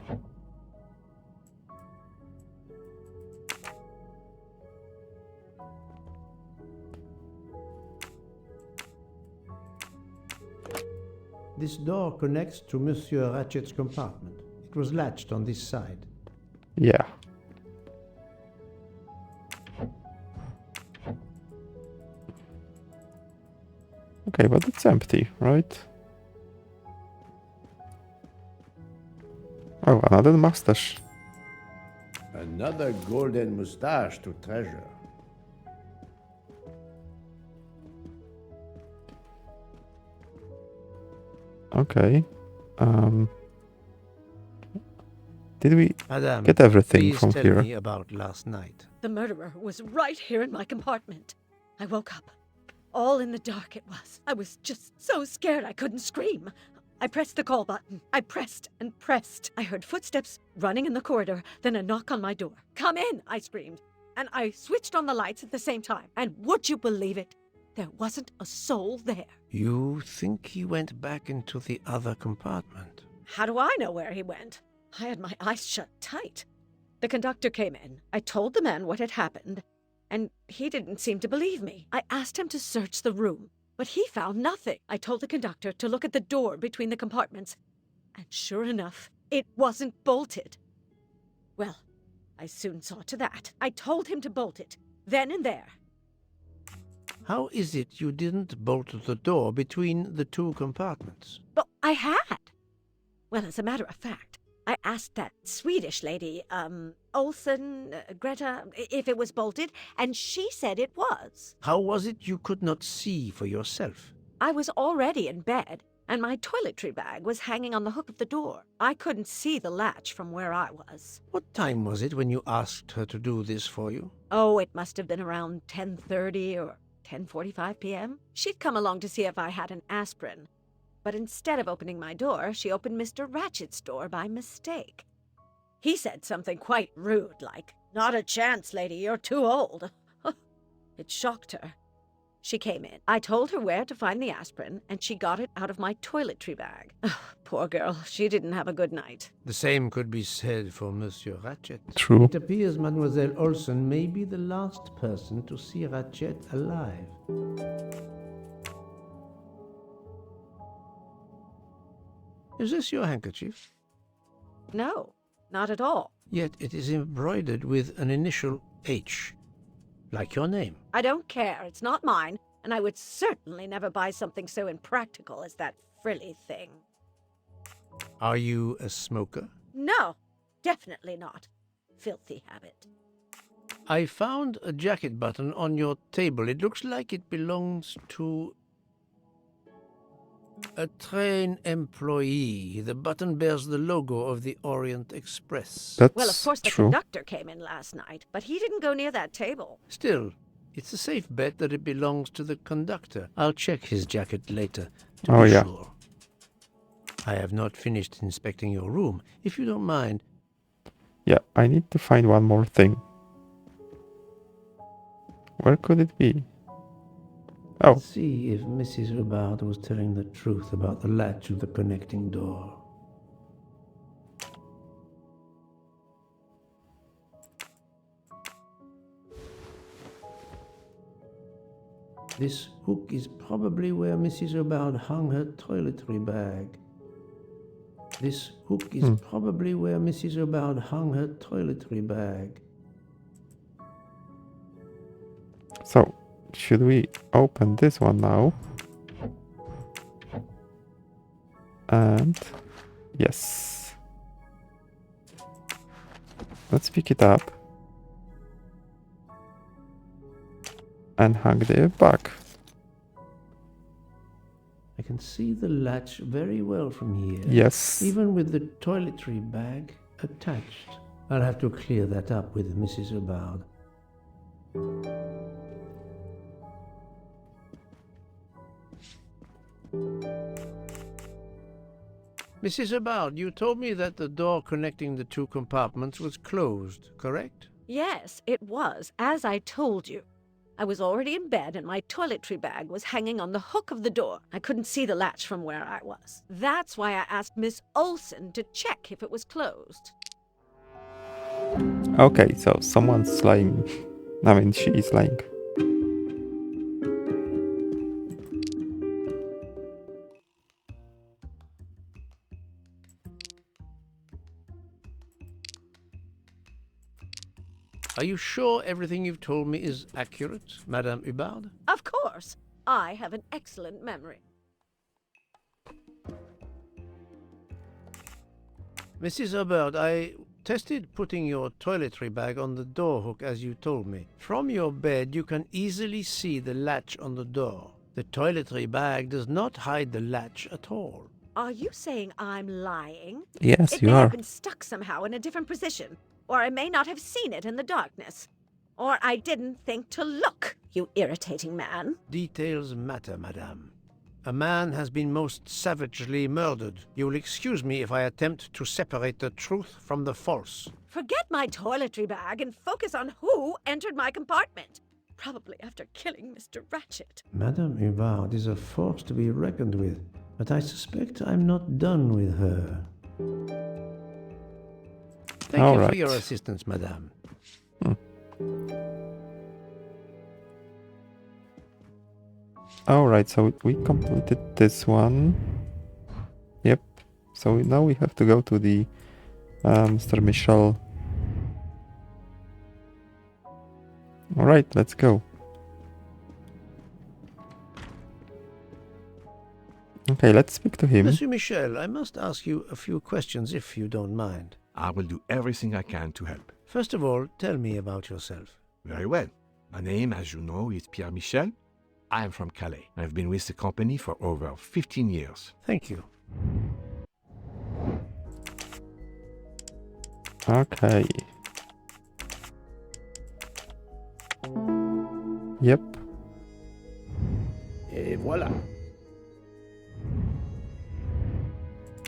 [SPEAKER 3] This door connects to Monsieur Ratchett's compartment. It was latched on this side.
[SPEAKER 1] Yeah. Okay, but it's empty, right? Oh, another mustache.
[SPEAKER 4] Another golden moustache to treasure.
[SPEAKER 1] Okay. Did we
[SPEAKER 3] Madame,
[SPEAKER 1] get everything
[SPEAKER 3] please
[SPEAKER 1] from
[SPEAKER 3] tell
[SPEAKER 1] here?
[SPEAKER 3] me about last night.
[SPEAKER 8] The murderer was right here in my compartment. I woke up. All in the dark it was. I was just so scared I couldn't scream. I pressed the call button. I pressed and pressed. I heard footsteps running in the corridor, then a knock on my door. "Come in," I screamed. And I switched on the lights at the same time. And would you believe it? There wasn't a soul there.
[SPEAKER 3] You think he went back into the other compartment?
[SPEAKER 8] How do I know where he went? I had my eyes shut tight. The conductor came in. I told the man what had happened, and he didn't seem to believe me. I asked him to search the room, but he found nothing. I told the conductor to look at the door between the compartments, and sure enough, it wasn't bolted. Well, I soon saw to that. I told him to bolt it, then and there.
[SPEAKER 3] How is it you didn't bolt the door between the two compartments?
[SPEAKER 8] But I had. Well, as a matter of fact, I asked that Swedish lady, Olsen, Greta, if it was bolted, and she said it was.
[SPEAKER 3] How was it you could not see for yourself?
[SPEAKER 8] I was already in bed, and my toiletry bag was hanging on the hook of the door. I couldn't see the latch from where I was.
[SPEAKER 3] What time was it when you asked her to do this for you?
[SPEAKER 8] Oh, it must have been around 10:30 or 10:45 p.m. She'd come along to see if I had an aspirin. But instead of opening my door, she opened Mr. Ratchett's door by mistake. He said something quite rude, like, "Not a chance, lady, you're too old." It shocked her. She came in. I told her where to find the aspirin, and she got it out of my toiletry bag. Poor girl, she didn't have a good night.
[SPEAKER 3] The same could be said for Monsieur Ratchett.
[SPEAKER 1] True.
[SPEAKER 3] It appears Mademoiselle Olsen may be the last person to see Ratchett alive. Is this your handkerchief?
[SPEAKER 8] No, not at all.
[SPEAKER 3] Yet it is embroidered with an initial H, like your name.
[SPEAKER 8] I don't care. It's not mine, and I would certainly never buy something so impractical as that frilly thing.
[SPEAKER 3] Are you a smoker?
[SPEAKER 8] No, definitely not. Filthy habit.
[SPEAKER 3] I found a jacket button on your table. It looks like it belongs to a train employee. The button bears the logo of the Orient Express.
[SPEAKER 1] That's
[SPEAKER 8] Well, of course, the
[SPEAKER 1] true.
[SPEAKER 8] conductor came in last night, but he didn't go near that table.
[SPEAKER 3] Still, it's a safe bet that it belongs to the conductor. I'll check his jacket later to
[SPEAKER 1] Oh,
[SPEAKER 3] be
[SPEAKER 1] yeah.
[SPEAKER 3] sure. I have not finished inspecting your room. If you don't mind,
[SPEAKER 1] Yeah, I need to find one more thing. Where could it be? Oh,
[SPEAKER 3] let's see if Mrs. Hubbard was telling the truth about the latch of the connecting door. This hook is probably where Mrs. Hubbard hung her toiletry bag. This hook is probably where Mrs. Hubbard hung her toiletry bag.
[SPEAKER 1] so should we open this one now? And yes. Let's pick it up and hang the bag.
[SPEAKER 3] I can see the latch very well from here.
[SPEAKER 1] Yes.
[SPEAKER 3] Even with the toiletry bag attached. I'll have to clear that up with Mrs. Hubbard. Mrs. Hubbard, you told me that the door connecting the two compartments was closed, correct?
[SPEAKER 8] Yes, it was, as I told you. I was already in bed and my toiletry bag was hanging on the hook of the door. I couldn't see the latch from where I was. That's why I asked Miss Olsen to check if it was closed.
[SPEAKER 1] Okay, so someone's lying. I mean, she is lying.
[SPEAKER 3] Are you sure everything you've told me is accurate, Madame Hubbard?
[SPEAKER 8] Of course. I have an excellent memory.
[SPEAKER 3] Mrs. Hubbard, I tested putting your toiletry bag on the door hook as you told me. From your bed, you can easily see the latch on the door. The toiletry bag does not hide the latch at all.
[SPEAKER 8] Are you saying I'm lying?
[SPEAKER 1] Yes,
[SPEAKER 8] It
[SPEAKER 1] you
[SPEAKER 8] may
[SPEAKER 1] are.
[SPEAKER 8] have been stuck somehow in a different position, or I may not have seen it in the darkness. Or I didn't think to look, you irritating man.
[SPEAKER 3] Details matter, madame. A man has been most savagely murdered. You will excuse me if I attempt to separate the truth from the false.
[SPEAKER 8] Forget my toiletry bag and focus on who entered my compartment. Probably after killing Mr. Ratchett.
[SPEAKER 3] Madame Hubbard is a force to be reckoned with, but I suspect I'm not done with her. Thank
[SPEAKER 1] All
[SPEAKER 3] you
[SPEAKER 1] right.
[SPEAKER 3] for your assistance, madame.
[SPEAKER 1] Alright, so we completed this one. Yep. So now we have to go to the Mr. Michel. Alright, let's go. Okay, let's speak to him.
[SPEAKER 3] Monsieur Michel, I must ask you a few questions if you don't mind.
[SPEAKER 7] I will do everything I can to help.
[SPEAKER 3] First of all, tell me about yourself.
[SPEAKER 7] Very well. My name, as you know, is Pierre Michel. I am from Calais. I've been with the company for over 15 years.
[SPEAKER 3] Thank you.
[SPEAKER 1] Okay. Yep.
[SPEAKER 4] Et voilà.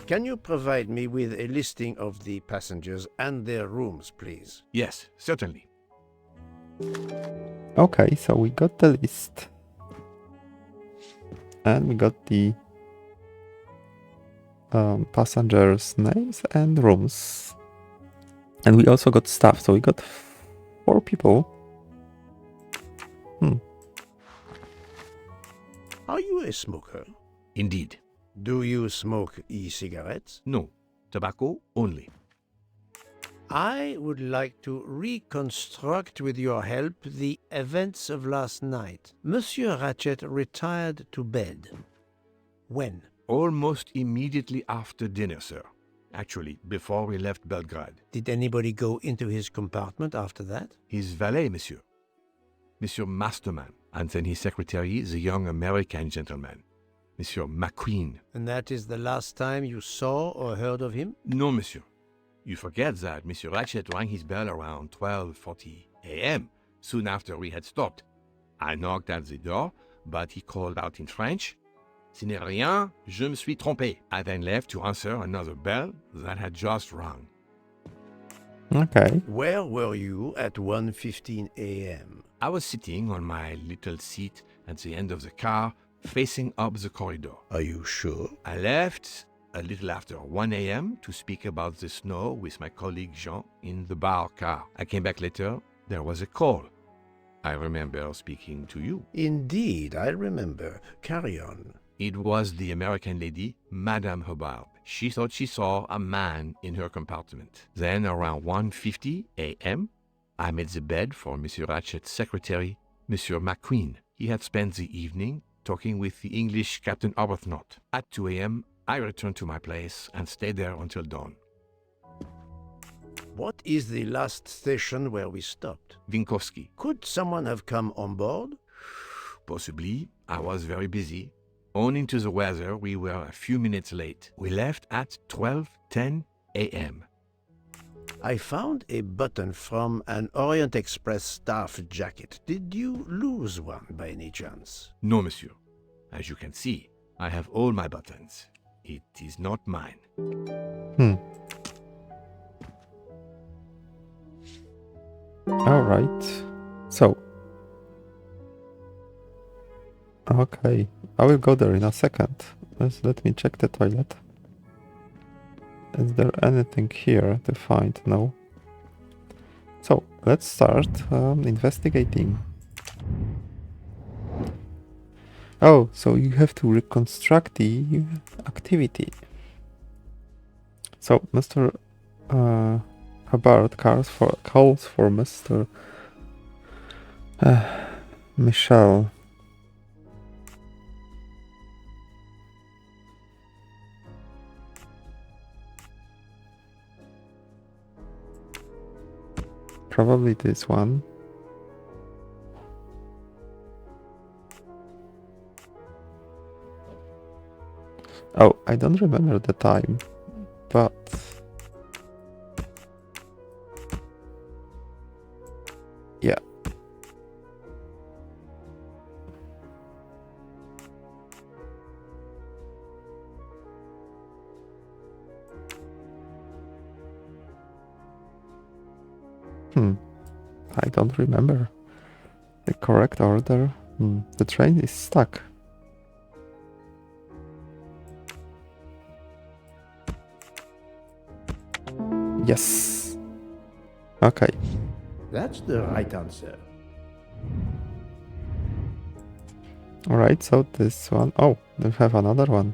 [SPEAKER 3] Can you provide me with a listing of the passengers and their rooms, please?
[SPEAKER 7] Yes, certainly.
[SPEAKER 1] Okay, so we got the list. And we got the passengers' names and rooms. And we also got staff, so we got 4 people.
[SPEAKER 3] Are you a smoker?
[SPEAKER 7] Indeed.
[SPEAKER 3] Do you smoke e-cigarettes?
[SPEAKER 7] No. Tobacco only.
[SPEAKER 3] I would like to reconstruct with your help the events of last night. Monsieur Ratchett retired to bed. When?
[SPEAKER 7] Almost immediately after dinner, sir. Actually, before we left Belgrade.
[SPEAKER 3] Did anybody go into his compartment after that?
[SPEAKER 7] His valet, monsieur. Monsieur Masterman. And then his secretary, the young American gentleman. Monsieur McQueen.
[SPEAKER 3] And that is the last time you saw or heard of him?
[SPEAKER 7] No, monsieur. You forget that Monsieur Ratchett rang his bell around 12:40 a.m., soon after we had stopped. I knocked at the door, but he called out in French, "Ce n'est rien, je me suis trompé." I then left to answer another bell that had just rung.
[SPEAKER 1] Okay.
[SPEAKER 3] Where were you at 1:15 a.m.?
[SPEAKER 7] I was sitting on my little seat at the end of the car, facing up the corridor.
[SPEAKER 3] Are you sure?
[SPEAKER 7] I left a little after 1 a.m. to speak about the snow with my colleague Jean in the bar car. I came back later. There was a call. I remember speaking to you.
[SPEAKER 3] Indeed, I remember. Carry on.
[SPEAKER 7] It was the American lady, Madame Hubbard. She thought she saw a man in her compartment. Then, around 1:50 a.m., I made the bed for Monsieur Ratchett's secretary, Monsieur McQueen. He had spent the evening talking with the English Captain Arbuthnot. At 2 a.m., I returned to my place and stayed there until dawn.
[SPEAKER 3] What is the last station where we stopped?
[SPEAKER 7] Vinkovsky.
[SPEAKER 3] Could someone have come on board?
[SPEAKER 7] Possibly. I was very busy. Owing to the weather, we were a few minutes late. We left at 12:10 a.m.
[SPEAKER 3] I found a button from an Orient Express staff jacket. Did you lose one by any chance?
[SPEAKER 7] No, monsieur. As you can see, I have all my buttons. It is not mine.
[SPEAKER 1] Alright. So, Okay, I will go there in a second. Let me check the toilet. Is there anything here to find? No. So, let's start investigating. Oh, so you have to reconstruct the activity. So, Mr. Hubbard calls for Mr. Michel. Probably this one. Oh, I don't remember the time, but yeah. I don't remember the correct order. The train is stuck. Yes. Okay.
[SPEAKER 3] That's the right answer.
[SPEAKER 1] Alright, so this one. Oh, we have another one.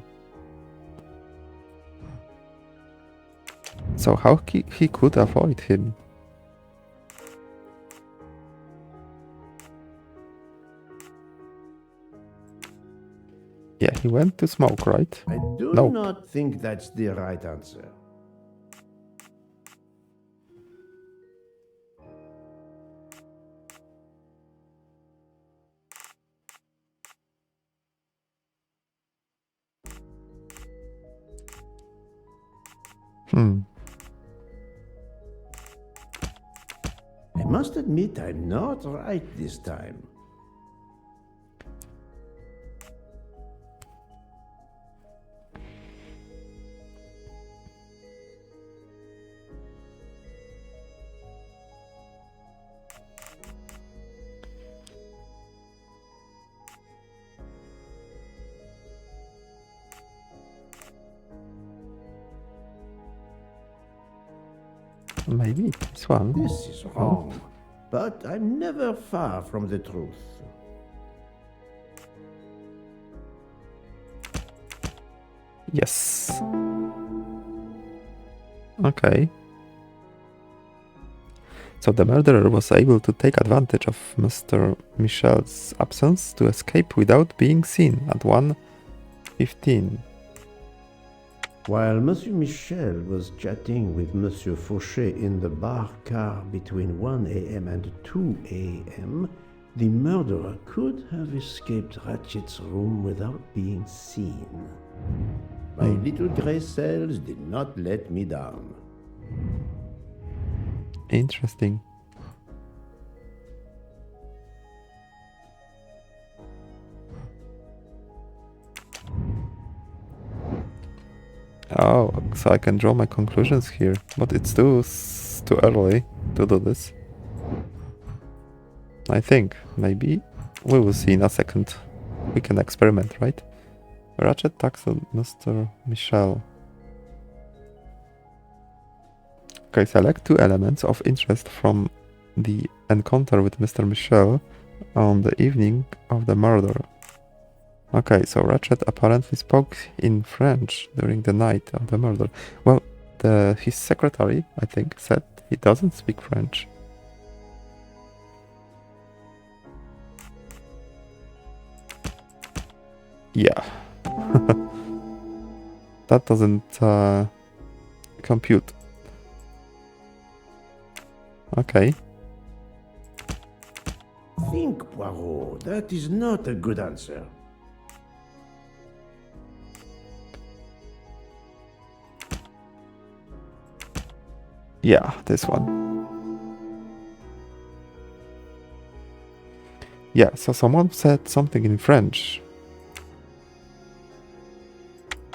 [SPEAKER 1] So how he could avoid him? Yeah, he went to smoke, right?
[SPEAKER 3] I do
[SPEAKER 1] Nope.
[SPEAKER 3] not think that's the right answer. I must admit I'm not right this time.
[SPEAKER 1] Maybe this one.
[SPEAKER 3] This is wrong, but I'm never far from the truth.
[SPEAKER 1] Yes. Okay. So the murderer was able to take advantage of Mr. Michel's absence to escape without being seen at 1:15.
[SPEAKER 3] While Monsieur Michel was chatting with Monsieur Fauchet in the bar car between 1 a.m. and 2 a.m., the murderer could have escaped Ratchett's room without being seen. My little grey cells did not let me down.
[SPEAKER 1] Interesting. Oh, so I can draw my conclusions here, but it's too early to do this. I think maybe we will see in a second. We can experiment, right? Ratchett tackled Mr. Michel. Okay, select two elements of interest from the encounter with Mr. Michel on the evening of the murder. Okay, so Ratchett apparently spoke in French during the night of the murder. Well, his secretary, I think, said he doesn't speak French. Yeah. That doesn't compute. Okay.
[SPEAKER 3] Think, Poirot, that is not a good answer.
[SPEAKER 1] Yeah, this one. Yeah, so someone said something in French.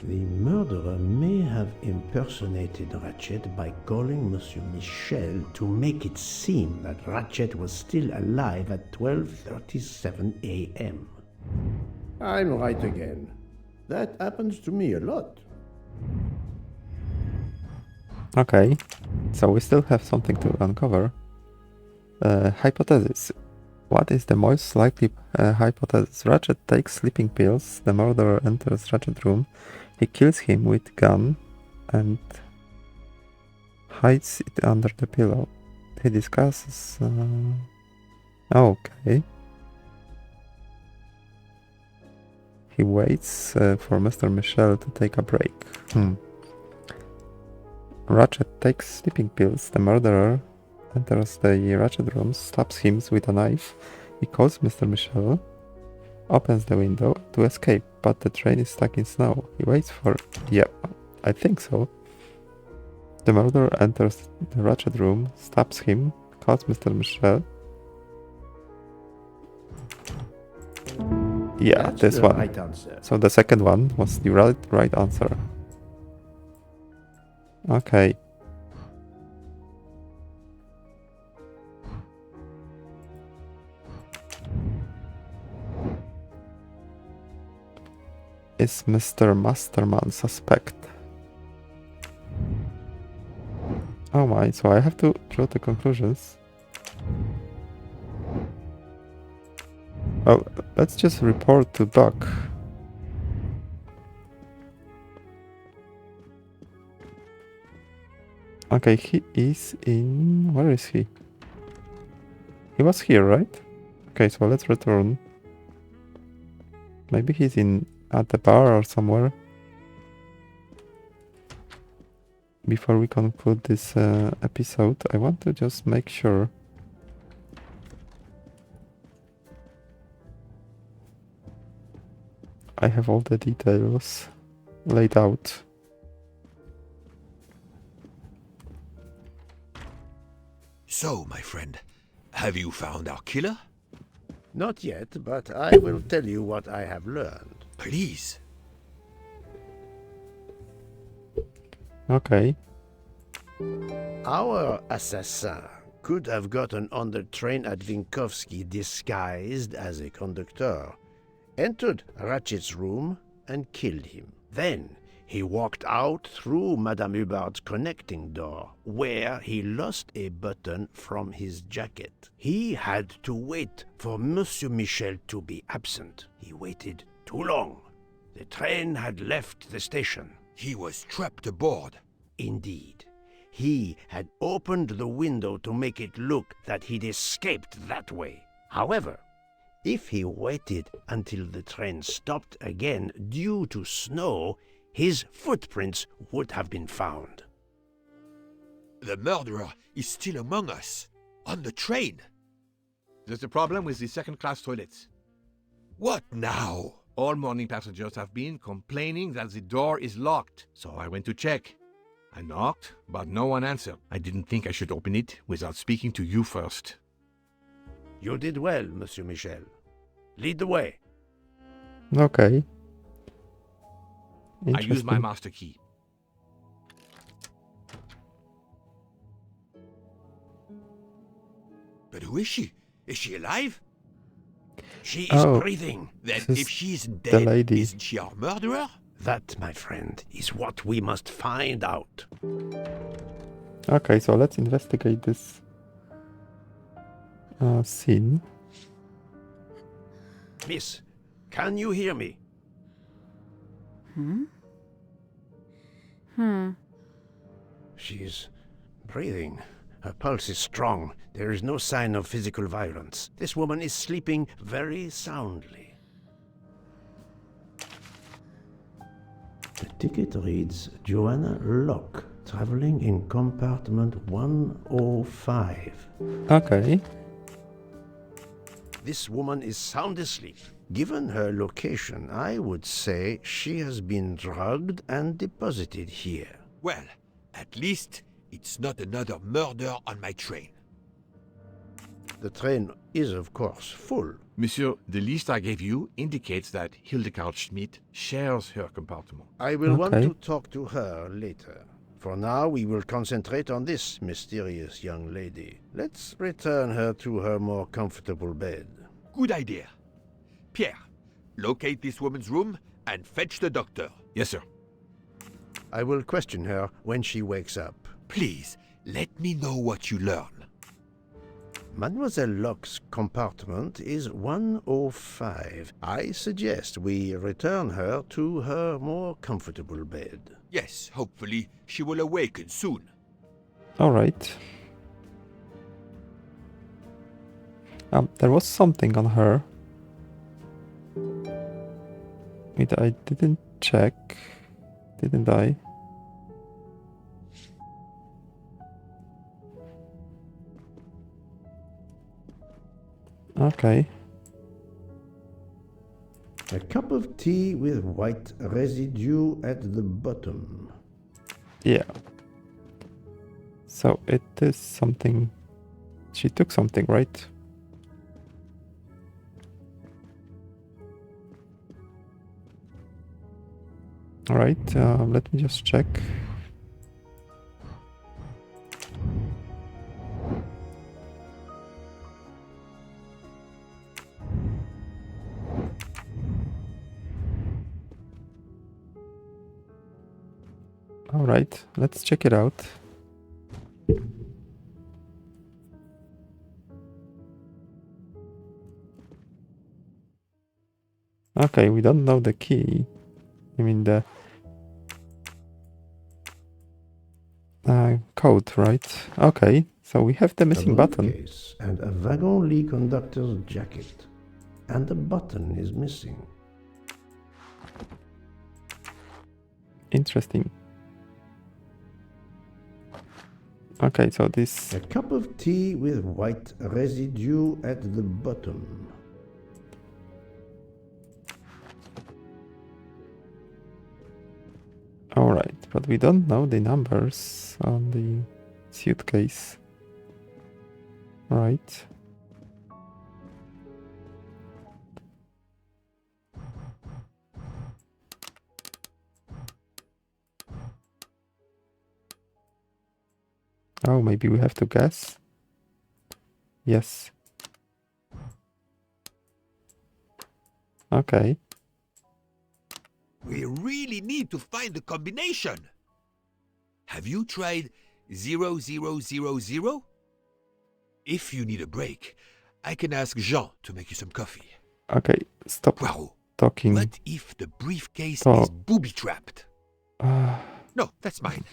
[SPEAKER 3] The murderer may have impersonated Ratchett by calling Monsieur Michel to make it seem that Ratchett was still alive at 12:37 a.m. I'm right again. That happens to me a lot.
[SPEAKER 1] Okay, so we still have something to uncover. Hypothesis. What is the most likely hypothesis? Ratchett takes sleeping pills. The murderer enters Ratchett's room. He kills him with gun and hides it under the pillow. He discusses... okay. He waits for Mr. Michel to take a break. Ratchett takes sleeping pills. The murderer enters the Ratchett room, stabs him with a knife. He calls Mr. Michel, opens the window to escape, but the train is stuck in snow. He waits for... yeah, I think so. The murderer enters the Ratchett room, stabs him, calls Mr. Michel. Yeah,
[SPEAKER 3] That's
[SPEAKER 1] this
[SPEAKER 3] the
[SPEAKER 1] one.
[SPEAKER 3] right answer.
[SPEAKER 1] So the second one was the right answer. Okay. Is Mr. Masterman suspect? Oh my, so I have to draw the conclusions. Oh, let's just report to Buck. Okay, he is in... where is he? He was here, right? Okay, so let's return. Maybe he's in at the bar or somewhere. Before we conclude this episode, I want to just make sure. I have all the details laid out.
[SPEAKER 5] So, my friend, have you found our killer?
[SPEAKER 4] Not yet, but I will tell you what I have learned.
[SPEAKER 5] Please.
[SPEAKER 1] Okay.
[SPEAKER 4] Our assassin could have gotten on the train at Vinkovsky disguised as a conductor, entered Ratchett's room and killed him. Then he walked out through Madame Hubbard's connecting door, where he lost a button from his jacket. He had to wait for Monsieur Michel to be absent. He waited too long. The train had left the station.
[SPEAKER 5] He was trapped aboard.
[SPEAKER 4] Indeed. He had opened the window to make it look that he'd escaped that way. However, if he waited until the train stopped again due to snow, his footprints would have been found.
[SPEAKER 5] The murderer is still among us, on the train.
[SPEAKER 7] There's a problem with the second-class toilets.
[SPEAKER 5] What now?
[SPEAKER 7] All morning passengers have been complaining that the door is locked, so I went to check. I knocked, but no one answered. I didn't think I should open it without speaking to you first.
[SPEAKER 4] You did well, Monsieur Michel. Lead the way.
[SPEAKER 1] Okay.
[SPEAKER 7] I used my master key.
[SPEAKER 5] But who is she? Is she alive?
[SPEAKER 4] She is
[SPEAKER 1] Oh,
[SPEAKER 4] breathing.
[SPEAKER 5] Then
[SPEAKER 1] this
[SPEAKER 5] if
[SPEAKER 1] is
[SPEAKER 5] she isn't
[SPEAKER 1] the
[SPEAKER 5] dead,
[SPEAKER 1] lady.
[SPEAKER 5] isn't she our murderer?
[SPEAKER 4] That, my friend, is what we must find out.
[SPEAKER 1] Okay, so let's investigate this scene.
[SPEAKER 4] Miss, can you hear me? She's breathing. Her pulse is strong. There is no sign of physical violence. This woman is sleeping very soundly. The ticket reads Joanna Locke, traveling in compartment 105.
[SPEAKER 1] Okay.
[SPEAKER 4] This woman is sound asleep. Given her location, I would say she has been drugged and deposited here.
[SPEAKER 5] Well, at least it's not another murder on my train.
[SPEAKER 4] The train is, of course, full.
[SPEAKER 7] Monsieur, the list I gave you indicates that Hildegard Schmidt shares her compartment.
[SPEAKER 4] I will want
[SPEAKER 1] Okay.
[SPEAKER 4] to talk to her later. For now, we will concentrate on this mysterious young lady. Let's return her to her more comfortable bed.
[SPEAKER 5] Good idea. Pierre, locate this woman's room and fetch the doctor.
[SPEAKER 7] Yes, sir.
[SPEAKER 4] I will question her when she wakes up.
[SPEAKER 5] Please, let me know what you learn.
[SPEAKER 4] Mademoiselle Locke's compartment is 105. I suggest we return her to her more comfortable bed.
[SPEAKER 5] Yes, hopefully she will awaken soon.
[SPEAKER 1] Alright. There was something on her. Wait, I didn't check. Didn't I? Okay.
[SPEAKER 3] A cup of tea with white residue at the bottom.
[SPEAKER 1] Yeah. So it is something. She took something, right? Alright, let me just check. Alright, let's check it out. Okay, we don't know the key. I mean the code, right? Okay, so we have the missing button.
[SPEAKER 3] Case and a wagon-lit conductor's jacket. And the button is missing.
[SPEAKER 1] Interesting. Okay, so this...
[SPEAKER 3] A cup of tea with white residue at the bottom.
[SPEAKER 1] Alright, but we don't know the numbers on the suitcase. Right. Oh, maybe we have to guess? Yes. Okay.
[SPEAKER 5] We really need to find the combination. Have you tried 0000? If you need a break, I can ask Jean to make you some coffee.
[SPEAKER 1] Okay, stop
[SPEAKER 5] Poirot,
[SPEAKER 1] talking.
[SPEAKER 5] what if the briefcase
[SPEAKER 1] Oh.
[SPEAKER 5] is booby-trapped? No, that's mine.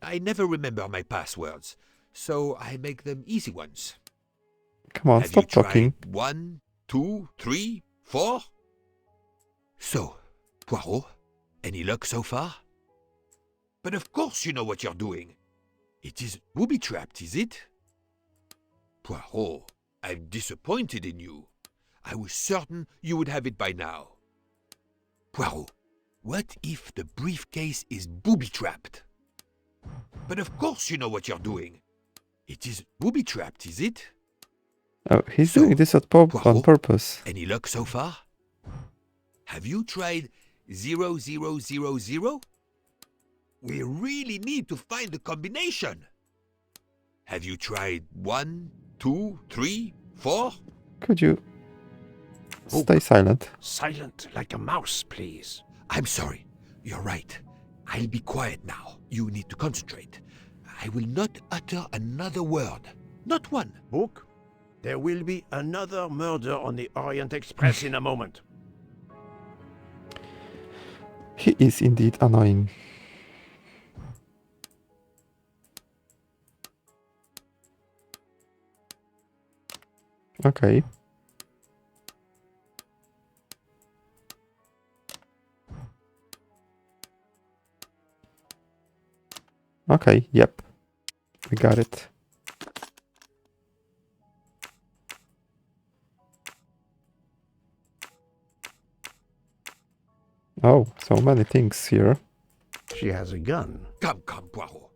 [SPEAKER 5] I never remember my passwords, so I make them easy ones.
[SPEAKER 1] Come on,
[SPEAKER 5] Have
[SPEAKER 1] stop
[SPEAKER 5] you tried
[SPEAKER 1] talking.
[SPEAKER 5] 1, 2, 3, 4? So, Poirot, any luck so far? But of course you know what you're doing. It is booby-trapped, is it? Poirot, I'm disappointed in you. I was certain you would have it by now. Poirot, what if the briefcase is booby-trapped? But of course you know what you're doing. It is booby-trapped, is it?
[SPEAKER 1] Oh, he's
[SPEAKER 5] So,
[SPEAKER 1] doing this on
[SPEAKER 5] Poirot,
[SPEAKER 1] purpose.
[SPEAKER 5] Any luck so far? Have you tried 0000? We really need to find the combination. Have you tried 1, 2, 3, 4?
[SPEAKER 1] Could you stay silent?
[SPEAKER 4] Silent like a mouse, please.
[SPEAKER 5] I'm sorry. You're right. I'll be quiet now. You need to concentrate. I will not utter another word. Not one.
[SPEAKER 4] Book, there will be another murder on the Orient Express in a moment.
[SPEAKER 1] He is indeed annoying. Okay. Okay, yep. We got it. Oh, so many things here.
[SPEAKER 4] She has a gun.
[SPEAKER 5] Come, Poirot.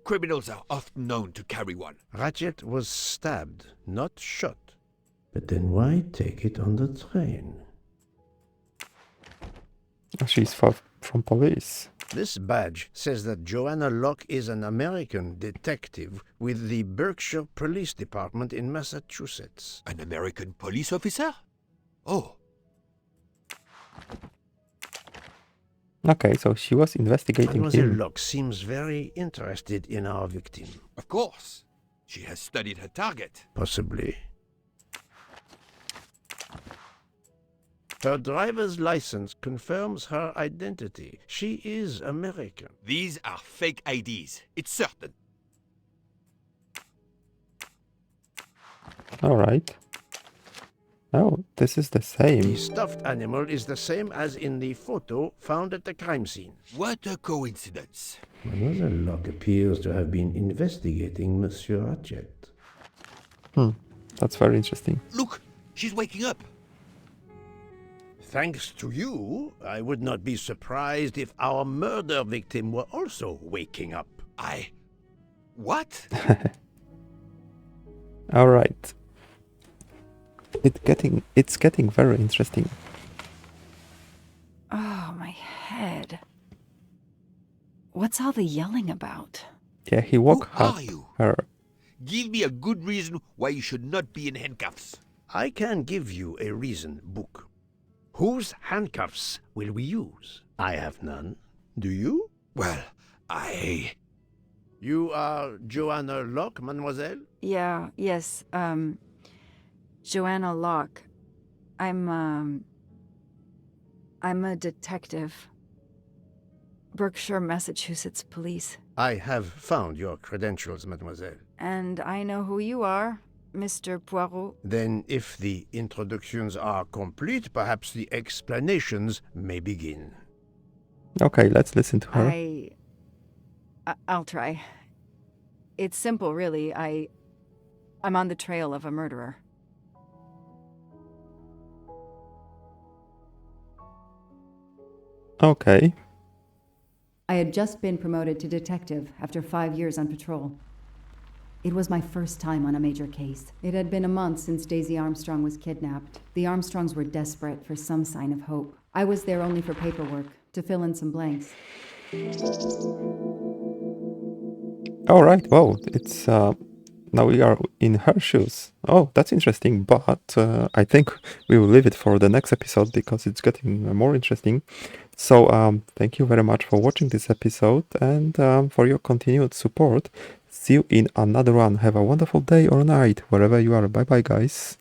[SPEAKER 5] Criminals are often known to carry one.
[SPEAKER 4] Ratchett was stabbed, not shot.
[SPEAKER 3] But then why take it on the train?
[SPEAKER 1] She's from police.
[SPEAKER 4] This badge says that Joanna Locke is an American detective with the Berkshire Police Department in Massachusetts.
[SPEAKER 5] An American police officer? Oh.
[SPEAKER 1] Okay, so she was investigating
[SPEAKER 4] Mademoiselle
[SPEAKER 1] him.
[SPEAKER 4] Locke seems very interested in our victim.
[SPEAKER 5] Of course. She has studied her target.
[SPEAKER 4] Possibly. Her driver's license confirms her identity. She is American.
[SPEAKER 5] These are fake IDs. It's certain.
[SPEAKER 1] All right. Oh, this is the
[SPEAKER 4] The
[SPEAKER 1] same.
[SPEAKER 4] stuffed animal is the same as in the photo found at the crime scene.
[SPEAKER 5] What a coincidence.
[SPEAKER 3] Mademoiselle Locke appears to have been investigating Monsieur Ratchett.
[SPEAKER 1] That's very interesting.
[SPEAKER 5] Look, she's waking up.
[SPEAKER 4] Thanks to you, I would not be surprised if our murder victim were also waking up.
[SPEAKER 5] What?
[SPEAKER 1] All right. It's getting very interesting.
[SPEAKER 9] Oh, my head. What's all the yelling about?
[SPEAKER 1] Yeah, he woke
[SPEAKER 5] Who
[SPEAKER 1] up
[SPEAKER 5] are you?
[SPEAKER 1] her.
[SPEAKER 5] Give me a good reason why you should not be in handcuffs.
[SPEAKER 4] I can give you a reason, Book. Whose handcuffs will we use? I have none. Do you?
[SPEAKER 5] Well,
[SPEAKER 4] You are Joanna Locke, mademoiselle?
[SPEAKER 9] Yes, Joanna Locke. I'm a detective. Berkshire, Massachusetts Police.
[SPEAKER 4] I have found your credentials, mademoiselle.
[SPEAKER 9] And I know who you are, Mr. Poirot.
[SPEAKER 4] Then, if the introductions are complete, perhaps the explanations may begin.
[SPEAKER 1] Okay, let's listen to her.
[SPEAKER 9] I'll try. It's simple, really. I'm on the trail of a murderer.
[SPEAKER 1] Okay.
[SPEAKER 10] I had just been promoted to detective after 5 years on patrol. It was my first time on a major case. It had been a month since Daisy Armstrong was kidnapped. The Armstrongs were desperate for some sign of hope. I was there only for paperwork, to fill in some blanks.
[SPEAKER 1] All right. Wow. It's now we are in her shoes. Oh, that's interesting. But I think we will leave it for the next episode because it's getting more interesting. So thank you very much for watching this episode and for your continued support. See you in another one. Have a wonderful day or night wherever you are. Bye bye, guys.